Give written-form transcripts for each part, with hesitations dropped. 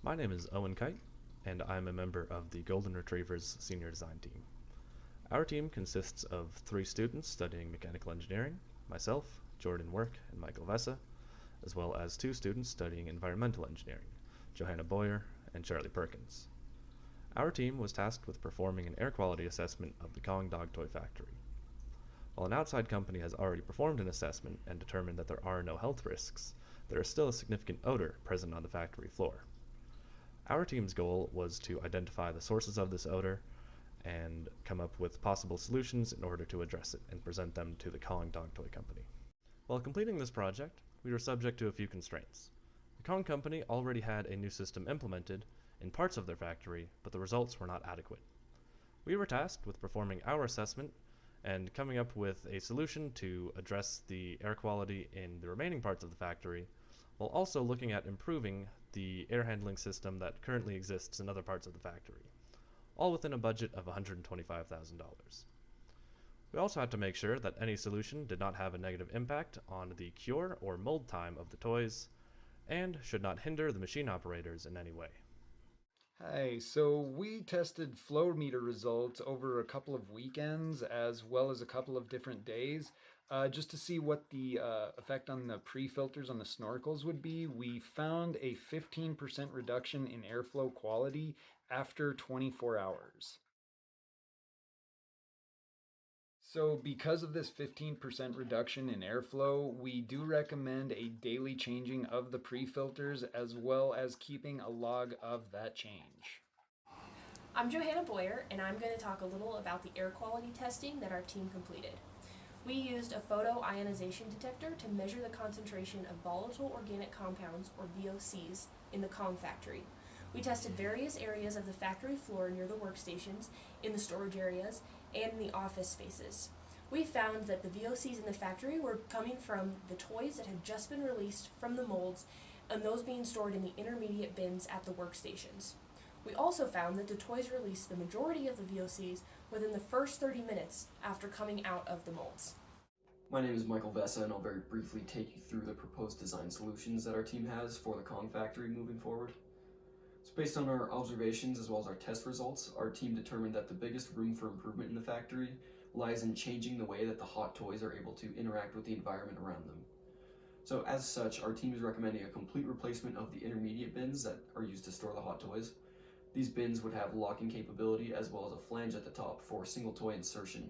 My name is Owen Kite, and I'm a member of the Golden Retrievers senior design team. Our team consists of 3 students studying mechanical engineering, myself, Jordan Work, and Michael Vessa, as well as 2 students studying environmental engineering, Johanna Boyer and Charlie Perkins. Our team was tasked with performing an air quality assessment of the Kong Dog Toy Factory. While an outside company has already performed an assessment and determined that there are no health risks, there is still a significant odor present on the factory floor. Our team's goal was to identify the sources of this odor and come up with possible solutions in order to address it and present them to the Kong Dog Toy Company. While completing this project, we were subject to a few constraints. The Kong Company already had a new system implemented in parts of their factory, but the results were not adequate. We were tasked with performing our assessment and coming up with a solution to address the air quality in the remaining parts of the factory, while also looking at improving the air handling system that currently exists in other parts of the factory, all within a budget of $125,000. We also had to make sure that any solution did not have a negative impact on the cure or mold time of the toys and should not hinder the machine operators in any way. Hi, so we tested flow meter results over a couple of weekends as well as a couple of different days just to see what the effect on the pre filters on the snorkels would be. We found a 15% reduction in airflow quality after 24 hours. So, because of this 15% reduction in airflow, we do recommend a daily changing of the pre filters as well as keeping a log of that change. I'm Johanna Boyer, and I'm going to talk a little about the air quality testing that our team completed. We used a photoionization detector to measure the concentration of volatile organic compounds, or VOCs, in the Kong factory. We tested various areas of the factory floor near the workstations, in the storage areas, and in the office spaces. We found that the VOCs in the factory were coming from the toys that had just been released from the molds and those being stored in the intermediate bins at the workstations. We also found that the toys released the majority of the VOCs within the first 30 minutes after coming out of the molds. My name is Michael Vessa, and I'll very briefly take you through the proposed design solutions that our team has for the Kong factory moving forward. So based on our observations as well as our test results, our team determined that the biggest room for improvement in the factory lies in changing the way that the hot toys are able to interact with the environment around them. So as such, our team is recommending a complete replacement of the intermediate bins that are used to store the hot toys. These bins would have locking capability as well as a flange at the top for single toy insertion.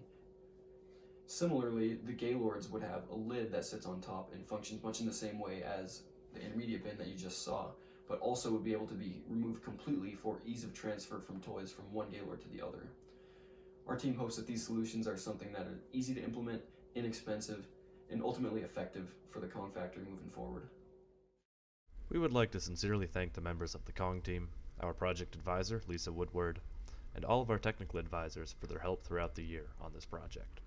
Similarly, the Gaylords would have a lid that sits on top and functions much in the same way as the intermediate bin that you just saw, but also would be able to be removed completely for ease of transfer from toys from one Gaylord to the other. Our team hopes that these solutions are something that are easy to implement, inexpensive, and ultimately effective for the Kong factory moving forward. We would like to sincerely thank the members of the Kong team, our project advisor, Lisa Woodward, and all of our technical advisors for their help throughout the year on this project.